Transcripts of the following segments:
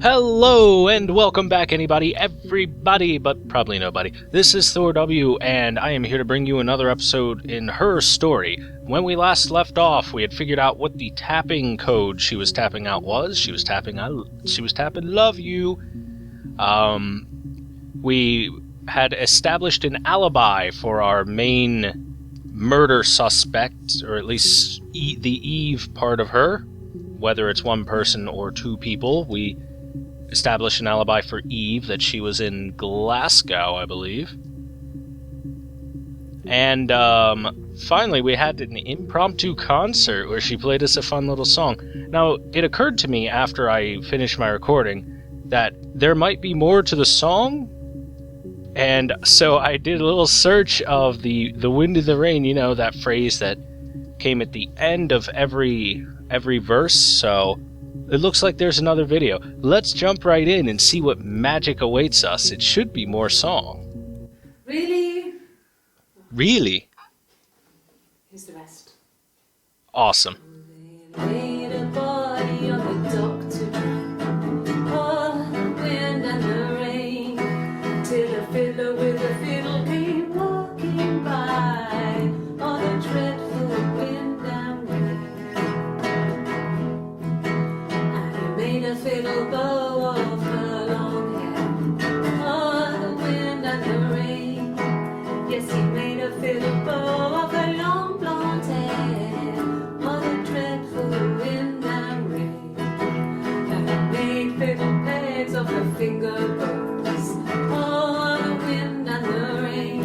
Hello and welcome back everybody, but probably nobody. This is ThorW, and I am here to bring you another episode in her story. When we last left off, we had figured out what the tapping code she was tapping out was. She was tapping "Love you." We had established an alibi for our main murder suspect, or at least the Eve part of her. Whether it's one person or two people, we established an alibi for Eve that she was in Glasgow, I believe. And finally we had an impromptu concert where she played us a fun little song. Now, it occurred to me after I finished my recording that there might be more to the song, and so I did a little search of the wind and the rain, you know, that phrase that came at the end of every verse, so it looks like there's another video. Let's jump right in and see what magic awaits us. It should be more song. Really? Really? Here's the rest. Awesome. Laid a body on the dock to dry. Oh, the wind and the rain, till a fiddler with a fiddle came walking by. Oh, the dreadful wind and rain. And he made a fiddle bow of her long hair. Oh, the wind and the rain. Yes, he made a fiddle bow of her long blonde hair. Oh, the dreadful wind and rain. And he made fiddle pegs of her finger bows. Oh, the wind and the rain.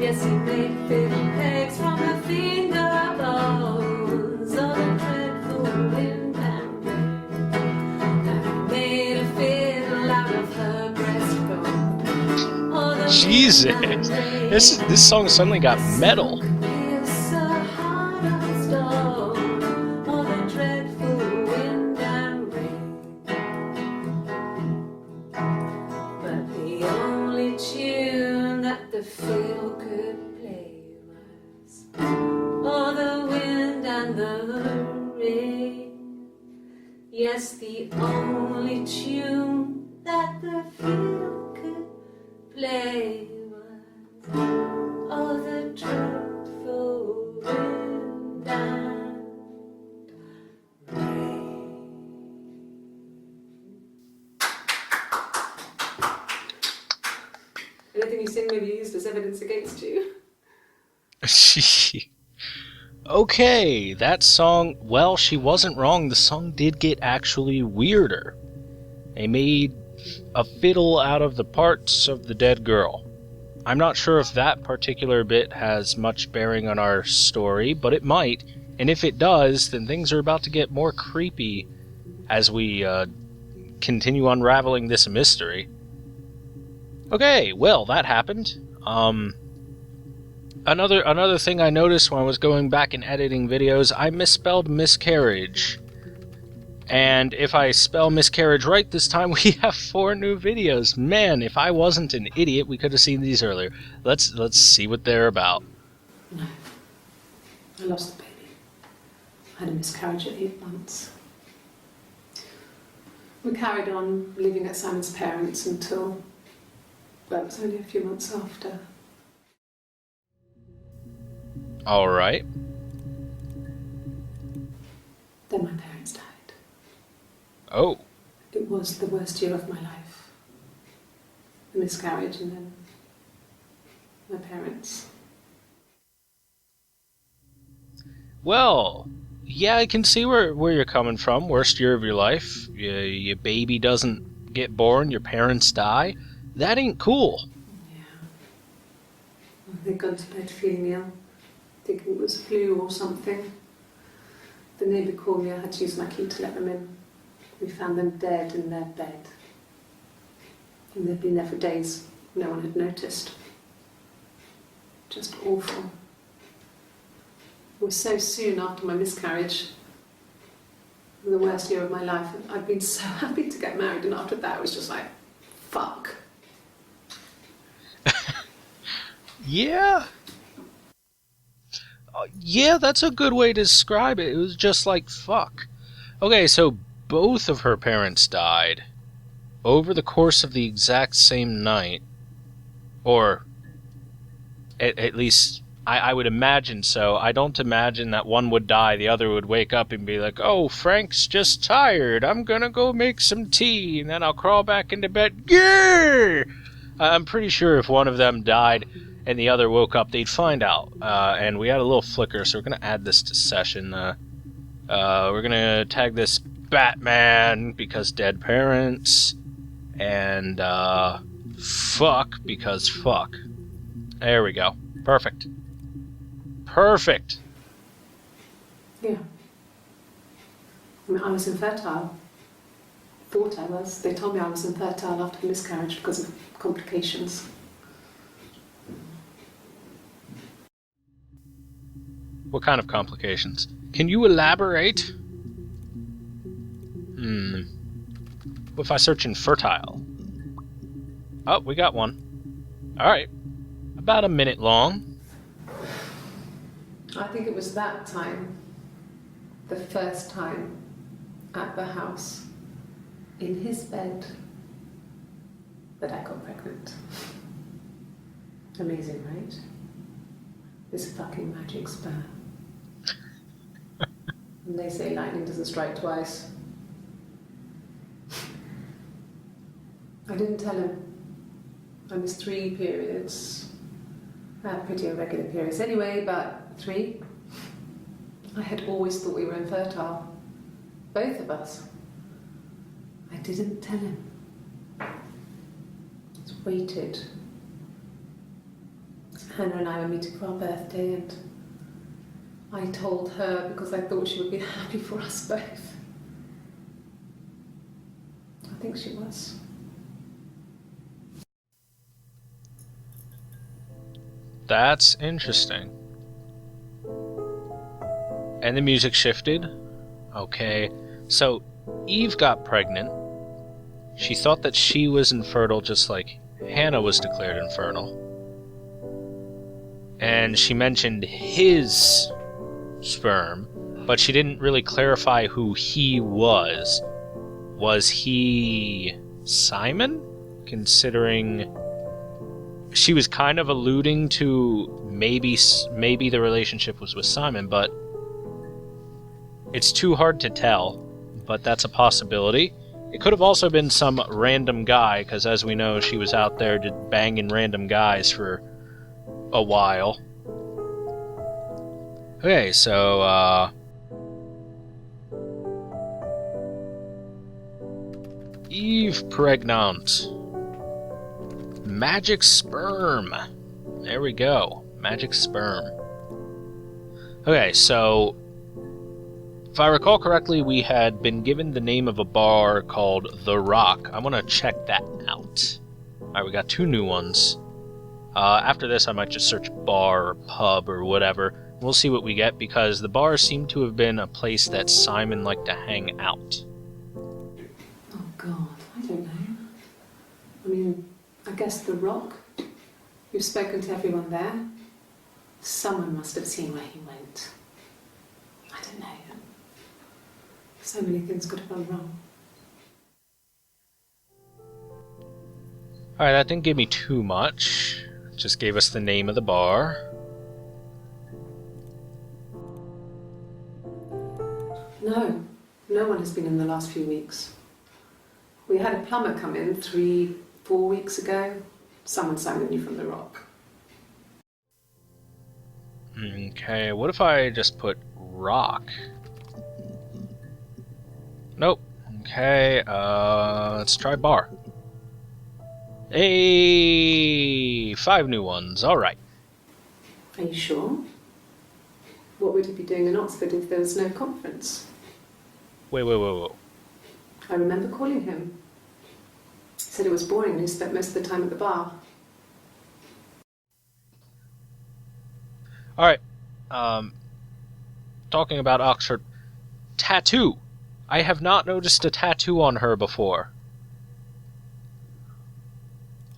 Yes, he made fiddle pegs from her finger bows. Oh, the dreadful wind and rain. And he made a fiddle out of her breastbone. Oh, the Jesus, wind and rain. this song suddenly got metal. It's a heart of stone. Oh, the dreadful wind and rain. But the only tune that the fiddle could play was, oh, the wind and the rain. Yes, the only tune that the fiddle could play was, oh, the dreadful wind and rain. Anything you sing may be used as evidence against you. Okay, that song, well, she wasn't wrong. The song did get actually weirder. They made a fiddle out of the parts of the dead girl. I'm not sure if that particular bit has much bearing on our story, but it might. And if it does, then things are about to get more creepy as we continue unraveling this mystery. Okay, well, that happened. Another thing I noticed when I was going back and editing videos, I misspelled miscarriage. And if I spell miscarriage right this time, we have 4 new videos. Man, if I wasn't an idiot, we could have seen these earlier. Let's see what they're about. No, I lost the baby. I had a miscarriage at 8 months. We carried on living at Simon's parents until, well, it was only a few months after. All right. Then my parents died. Oh. It was the worst year of my life. A miscarriage and then my parents. Well, yeah, I can see where you're coming from. Worst year of your life. Your baby doesn't get born. Your parents die. That ain't cool. Yeah. They'd gone to bed feeling ill, thinking it was flu or something. The neighbour called me. I had to use my key to let them in. We found them dead in their bed. And they'd been there for days. No one had noticed. Just awful. It was so soon after my miscarriage. The worst year of my life. I'd been so happy to get married, and after that it was just like, fuck. Yeah. Yeah, that's a good way to describe it. It was just like, fuck. Okay, so both of her parents died over the course of the exact same night, or at least I would imagine so. I don't imagine that one would die, the other would wake up and be like, oh, Frank's just tired, I'm gonna go make some tea, and then I'll crawl back into bed. Yeah! I'm pretty sure if one of them died and the other woke up, they'd find out. And we had a little flicker, so we're gonna add this to session. We're gonna tag this Batman, because dead parents, and fuck, because fuck. There we go. Perfect. Perfect. Yeah. I mean, I was infertile. Thought I was. They told me I was infertile after the miscarriage because of complications. What kind of complications? Can you elaborate? What if I search infertile? Oh, we got one. Alright. About a minute long. I think it was that time, the first time at the house, in his bed, that I got pregnant. Amazing, right? This fucking magic sperm. And they say lightning doesn't strike twice. I didn't tell him. I missed 3 periods. I had pretty irregular periods anyway, but 3. I had always thought we were infertile. Both of us. I didn't tell him. Just waited. Hannah and I were meeting for our birthday, and I told her because I thought she would be happy for us both. I think she was. That's interesting. And the music shifted. Okay. So, Eve got pregnant. She thought that she was infertile just like Hannah was declared infertile. And she mentioned his sperm, but she didn't really clarify who he was. Was he Simon? Considering she was kind of alluding to maybe the relationship was with Simon, but it's too hard to tell. But that's a possibility. It could have also been some random guy, because as we know, she was out there just banging random guys for a while. Okay, so Eve pregnant. Magic sperm. There we go. Magic sperm. Okay, so if I recall correctly, we had been given the name of a bar called The Rock. I want to check that out. Alright, we got 2 new ones. After this, I might just search bar or pub or whatever. We'll see what we get, because the bar seemed to have been a place that Simon liked to hang out. Oh God, I don't know. I mean, I guess The Rock. You've spoken to everyone there. Someone must have seen where he went. I don't know. So many things could have gone wrong. Alright, that didn't give me too much. It just gave us the name of the bar. No one has been in the last few weeks. We had a plumber come in 3-4 weeks ago. Someone sang the new from The Rock. Okay, what if I just put rock? Nope. Okay, let's try bar. Hey, 5 new ones, alright. Are you sure? What would he be doing in Oxford if there was no conference? Wait. I remember calling him. He said it was boring and he spent most of the time at the bar. Alright, talking about Oxford. Tattoo! I have not noticed a tattoo on her before.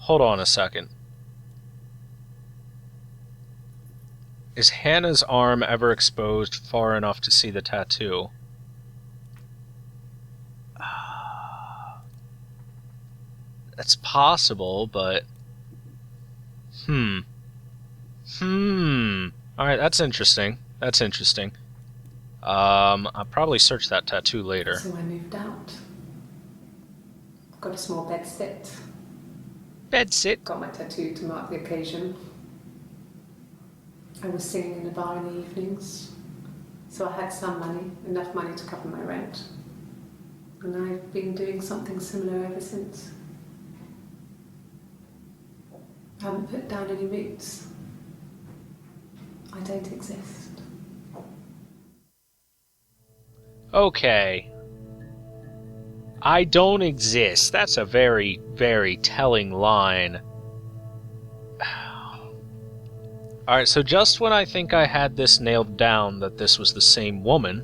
Hold on a second. Is Hannah's arm ever exposed far enough to see the tattoo? That's possible, but... Alright, that's interesting. That's interesting. I'll probably search that tattoo later. So I moved out. Got a small bed sit. Bed sit. Got my tattoo to mark the occasion. I was singing in a bar in the evenings. So I had some money, enough money to cover my rent. And I've been doing something similar ever since. I haven't put down any roots. I don't exist. Okay. I don't exist. That's a very, very telling line. Alright, so just when I think I had this nailed down that this was the same woman,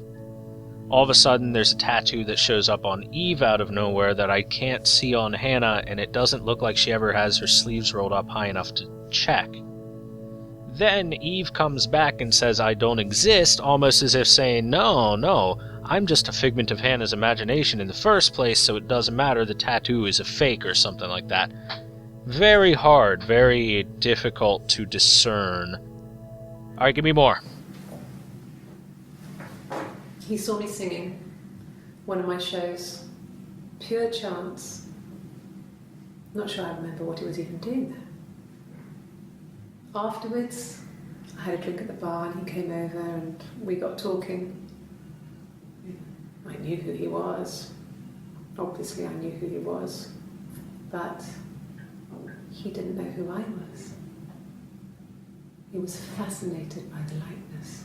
all of a sudden there's a tattoo that shows up on Eve out of nowhere that I can't see on Hannah, and it doesn't look like she ever has her sleeves rolled up high enough to check. Then Eve comes back and says I don't exist, almost as if saying, no, I'm just a figment of Hannah's imagination in the first place, so it doesn't matter, the tattoo is a fake or something like that. Very hard, very difficult to discern. Alright, give me more. He saw me singing one of my shows. Pure chance. Not sure I remember what he was even doing there. Afterwards, I had a drink at the bar and he came over and we got talking. I knew who he was. Obviously I knew who he was. But he didn't know who I was. He was fascinated by the likeness.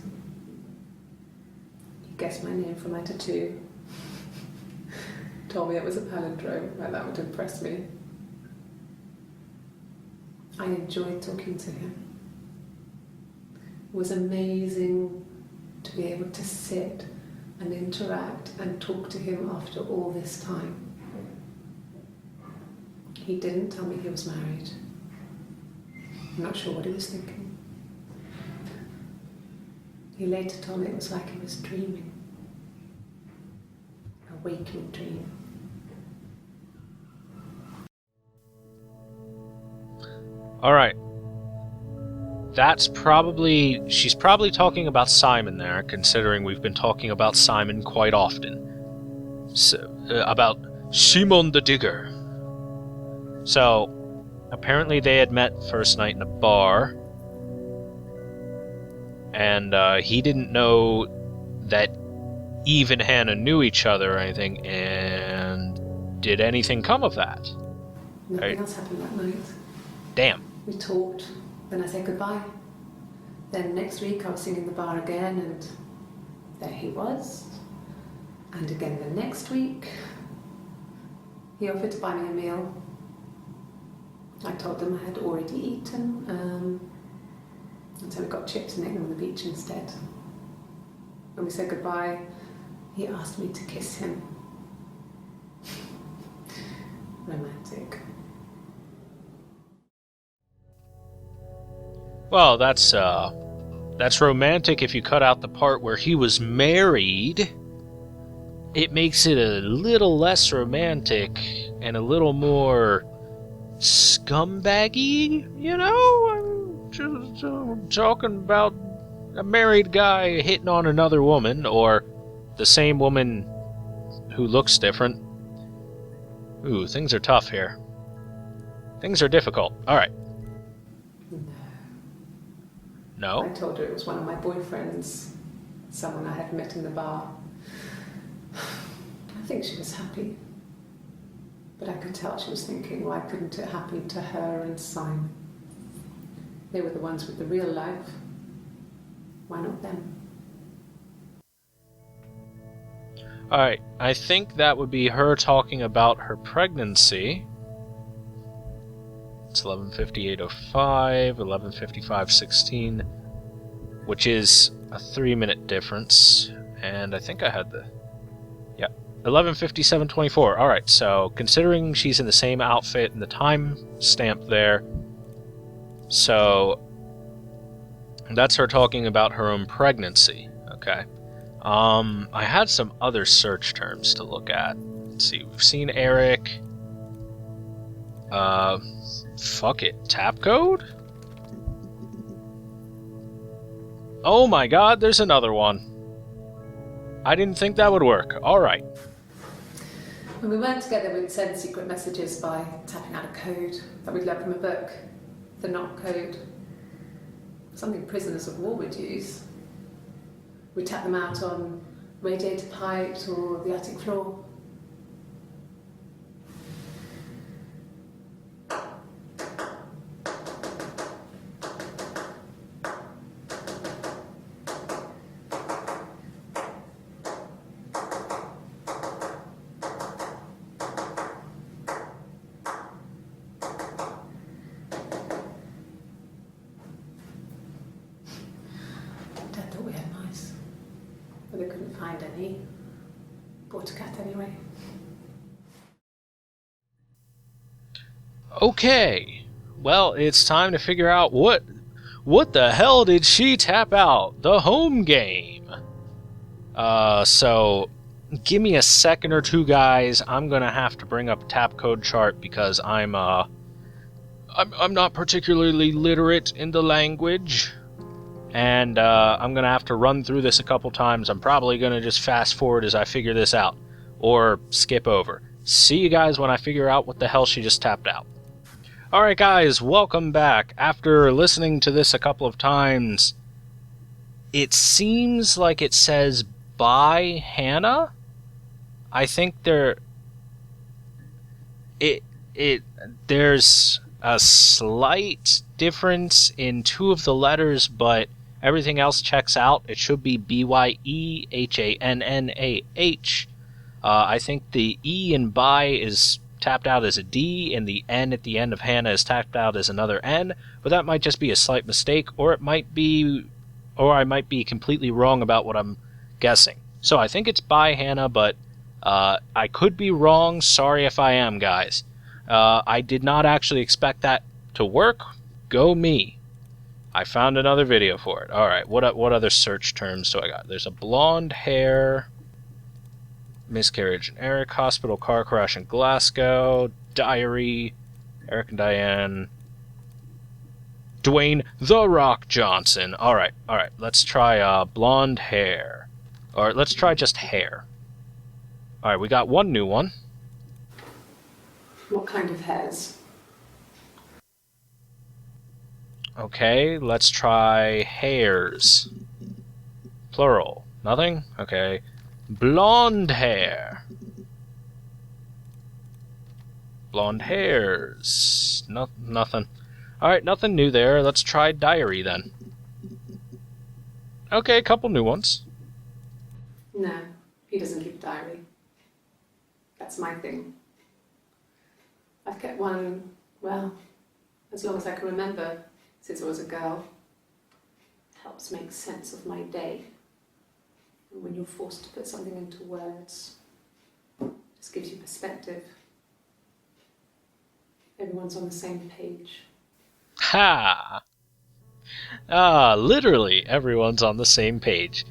He guessed my name from my tattoo. Told me it was a palindrome, and that would impress me. I enjoyed talking to him. It was amazing to be able to sit and interact and talk to him after all this time. He didn't tell me he was married. I'm not sure what he was thinking. He later told me it was like he was dreaming. A waking dream. Alright. She's probably talking about Simon there, considering we've been talking about Simon quite often. So, about Simon the Digger. So, apparently they had met first night in a bar, and he didn't know that Eve and Hannah knew each other or anything, and did anything come of that? Nothing else happened that night. Damn. We talked, then I said goodbye. Then next week I was singing the bar again, and there he was. And again the next week, he offered to buy me a meal. I told him I had already eaten, and so we got chips and ate them on the beach instead. When we said goodbye, he asked me to kiss him. Romantic. Well, that's romantic if you cut out the part where he was married. It makes it a little less romantic and a little more scumbaggy, you know? I'm just talking about a married guy hitting on another woman, or the same woman who looks different. Ooh, things are tough here. Things are difficult. Alright. No? I told her it was one of my boyfriends, someone I had met in the bar. I think she was happy. But I could tell she was thinking, why couldn't it happen to her and Simon? They were the ones with the real life. Why not them? Alright, I think that would be her talking about her pregnancy. It's 11:58:05, 11:55:16, which is a 3-minute difference, and I think I had the... Yeah, 11:57:24. Alright, so considering she's in the same outfit and the time stamp there, so that's her talking about her own pregnancy, okay. I had some other search terms to look at. Let's see, we've seen Eric. Fuck it. Tap code? Oh my god, there's another one. I didn't think that would work. Alright. When we weren't together, we'd send secret messages by tapping out a code that we'd learned from a book. The knock code. Something prisoners of war would use. We'd tap them out on radiator pipes or the attic floor. Dad thought we had mice, but they couldn't find any. Bought a cat anyway. Okay. Well, it's time to figure out what the hell did she tap out? The home game. So give me a second or two, guys. I'm gonna have to bring up a tap code chart because I'm not particularly literate in the language. And I'm going to have to run through this a couple times. I'm probably going to just fast forward as I figure this out. Or skip over. See you guys when I figure out what the hell she just tapped out. Alright guys, welcome back. After listening to this a couple of times, it seems like it says by Hannah. I think there's a slight difference in two of the letters, but everything else checks out. It should be BYEHANNAH. I think the E in by is tapped out as a D, and the N at the end of Hannah is tapped out as another N, but that might just be a slight mistake, or I might be completely wrong about what I'm guessing. So I think it's by Hannah, but I could be wrong. Sorry if I am, guys. I did not actually expect that to work. Go me. I found another video for it. Alright, what other search terms do I got? There's a blonde hair, miscarriage and Eric, hospital car crash in Glasgow, diary, Eric and Diane, Dwayne The Rock Johnson. Alright, let's try blonde hair. Or let's try just hair. Alright, we got one new one. What kind of hairs? Okay, let's try hairs. Plural. Nothing? Okay. Blonde hair. Blonde hairs. Nothing. Alright, nothing new there. Let's try diary then. Okay, a couple new ones. No, he doesn't keep a diary. That's my thing. I've kept one, well, as long as I can remember, since I was a girl. Helps make sense of my day. And when you're forced to put something into words, it just gives you perspective. Everyone's on the same page. Ha! Literally, everyone's on the same page.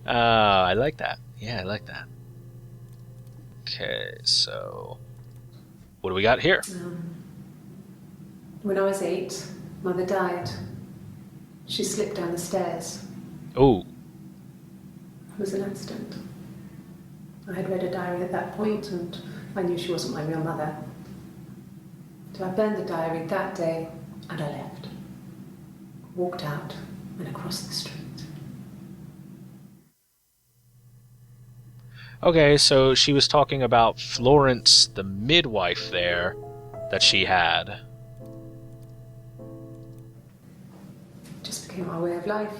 I like that. Yeah, I like that. Okay, so what do we got here? When I was 8, Mother died. She slipped down the stairs. Oh. It was an accident. I had read a diary at that point and I knew she wasn't my real mother. So I burned the diary that day and I left. Walked out and across the street. Okay, so she was talking about Florence, the midwife there, that she had. It just became our way of life.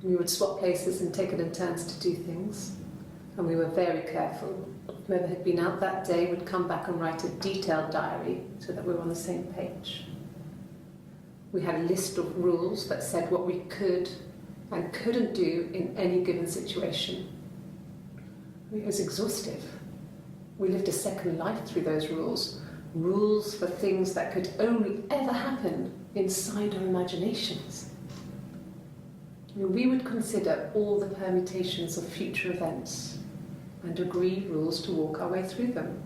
We would swap places and take it in turns to do things. And we were very careful. Whoever had been out that day would come back and write a detailed diary so that we were on the same page. We had a list of rules that said what we could and couldn't do in any given situation. It was exhaustive. We lived a second life through those rules. Rules for things that could only ever happen inside our imaginations. We would consider all the permutations of future events and agree rules to walk our way through them.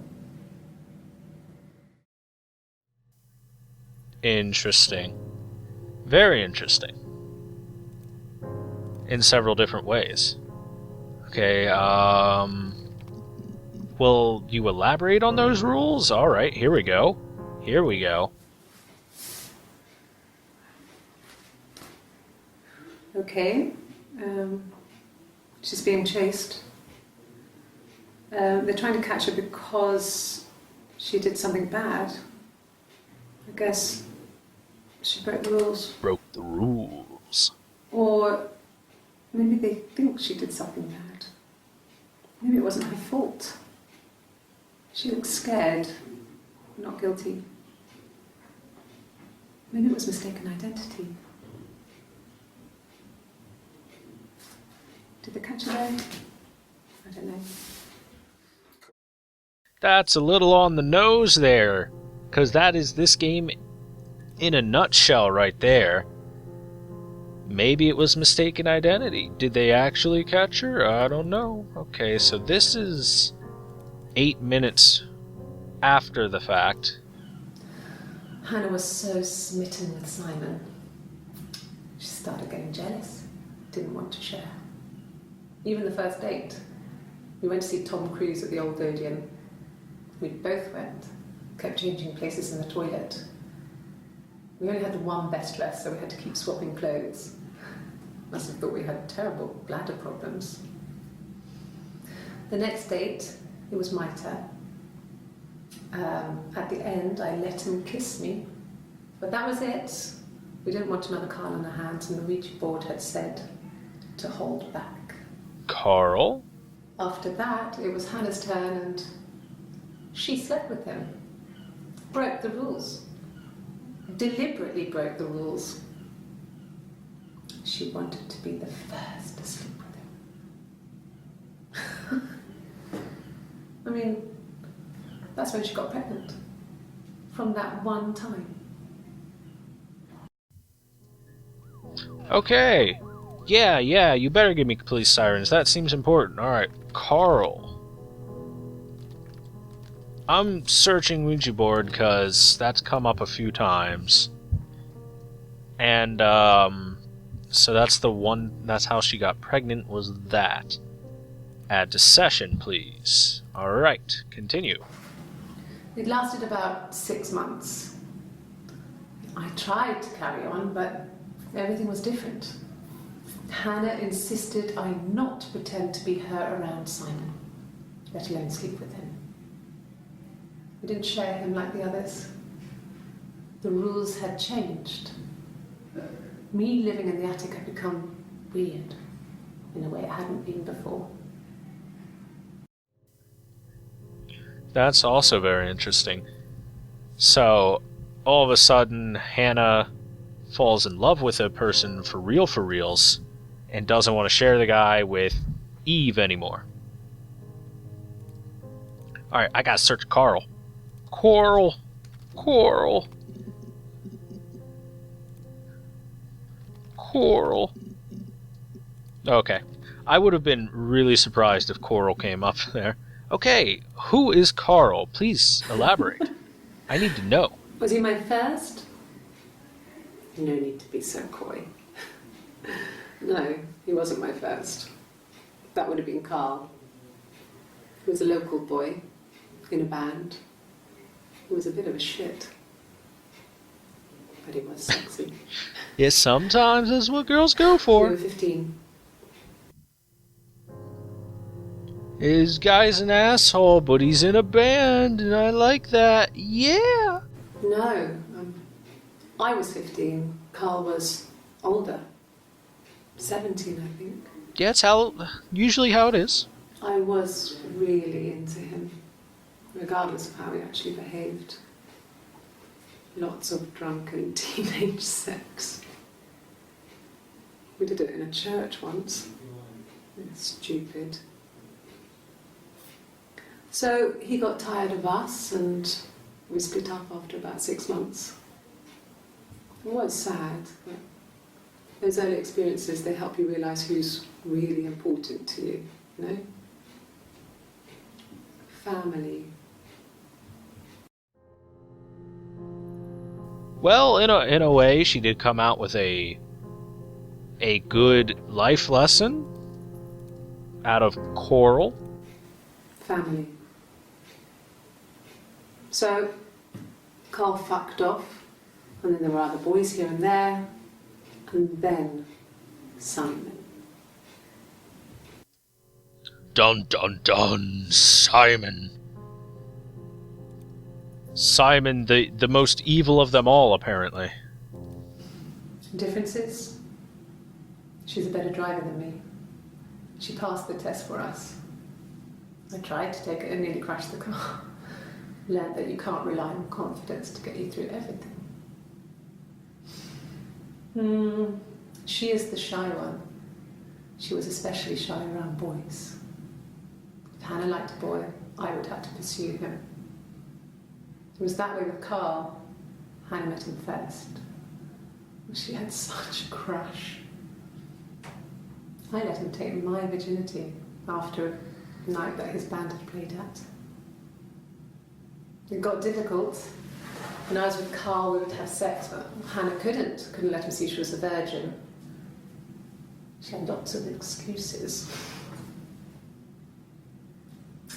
Interesting. Very interesting. In several different ways. Okay, will you elaborate on those rules? Alright, here we go. Here we go. Okay. She's being chased. They're trying to catch her because she did something bad. I guess she broke the rules. Broke the rules. Or maybe they think she did something bad. Maybe it wasn't her fault. She looks scared, not guilty. Maybe it was mistaken identity. Did they catch her there? I don't know. That's a little on the nose there, because that is this game in a nutshell right there. Maybe it was mistaken identity. Did they actually catch her? I don't know. Okay, so this is 8 minutes after the fact. Hannah was so smitten with Simon. She started getting jealous, didn't want to share. Even the first date. We went to see Tom Cruise at the Old Odeon. We both went, kept changing places in the toilet. We only had one best dress, so we had to keep swapping clothes. Must have thought we had terrible bladder problems. The next date, it was my turn. At the end, I let him kiss me, but that was it. We didn't want another Carl on our hands, and the Ouija board had said to hold back. Carl? After that, it was Hannah's turn, and she slept with him. Broke the rules. Deliberately broke the rules. She wanted to be the first to sleep with him. I mean, that's when she got pregnant. From that one time. Okay. Yeah, you better give me police sirens. That seems important. Alright, Carl. I'm searching Ouija board because that's come up a few times. And, so that's the one, that's how she got pregnant, was that. Add to session, please. Alright, continue. It lasted about 6 months. I tried to carry on, but everything was different. Hannah insisted I not pretend to be her around Simon, let alone sleep with him. We didn't share him like the others. The rules had changed. Me living in the attic had become weird in a way it hadn't been before. That's also very interesting. So, all of a sudden, Hannah falls in love with a person for reals, and doesn't want to share the guy with Eve anymore. Alright, I gotta search Carl. Coral. Okay. I would have been really surprised if Coral came up there. Okay, who is Carl? Please elaborate. I need to know. Was he my first? No need to be so coy. No, he wasn't my first. That would have been Carl. He was a local boy in a band. He was a bit of a shit. But he was sexy. Yes, sometimes that's what girls go We for. were 15. His guy's an asshole, but he's in a band, and I like that. Yeah! No, I was 15. Carl was older. 17, I think. Yeah, it's usually how it is. I was really into him, regardless of how he actually behaved. Lots of drunken teenage sex. We did it in a church once. Stupid. So he got tired of us and we split up after about 6 months. It was sad, but those early experiences, they help you realise who's really important to you, you know? Family. Well, in a way, she did come out with a good life lesson out of Coral. Family. So, Carl fucked off, and then there were other boys here and there, and then Simon. Dun dun dun, Simon. Simon, the most evil of them all, apparently. Differences? She's a better driver than me. She passed the test for us. I tried to take it and nearly crashed the car. Learned that you can't rely on confidence to get you through everything. She is the shy one. She was especially shy around boys. If Hannah liked a boy, I would have to pursue him. It was that way with Carl. Hannah met him first. She had such a crush. I let him take my virginity after a night that his band had played at. It got difficult. When I was with Carl, we would have sex, but Hannah couldn't let him see she was a virgin. She had lots of excuses.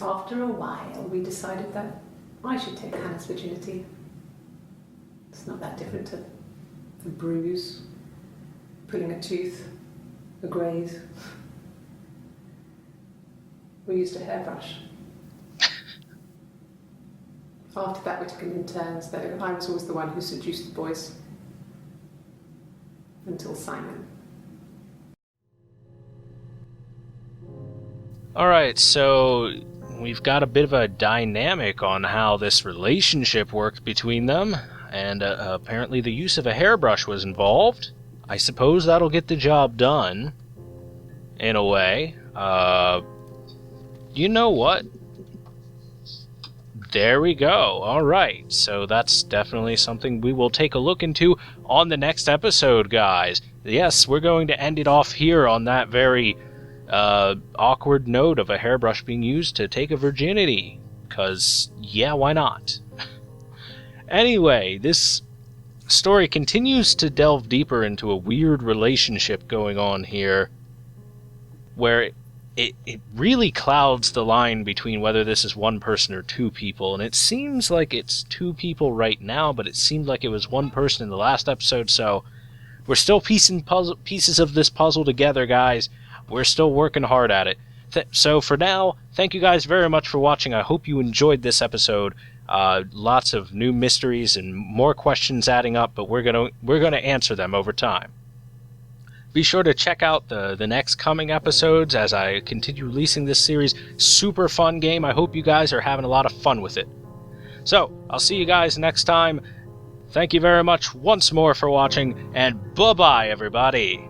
After a while, we decided that I should take Hannah's virginity. It's not that different to a bruise, pulling a tooth, a graze. We used a hairbrush. After that, we took it in turns, though. I was always the one who seduced the boys. Until Simon. Alright, so we've got a bit of a dynamic on how this relationship worked between them, and apparently the use of a hairbrush was involved. I suppose that'll get the job done, in a way. You know what? There we go. Alright, so that's definitely something we will take a look into on the next episode, guys. Yes, we're going to end it off here on that very awkward note of a hairbrush being used to take a virginity. Because, yeah, why not? Anyway, this story continues to delve deeper into a weird relationship going on here, where it really clouds the line between whether this is one person or two people, and it seems like it's two people right now, but it seemed like it was one person in the last episode, so we're still piecing pieces of this puzzle together, guys. We're still working hard at it. So for now, thank you guys very much for watching. I hope you enjoyed this episode. Lots of new mysteries and more questions adding up, but we're gonna answer them over time. Be sure to check out the next coming episodes as I continue releasing this series. Super fun game. I hope you guys are having a lot of fun with it. So, I'll see you guys next time. Thank you very much once more for watching, and bye-bye, everybody.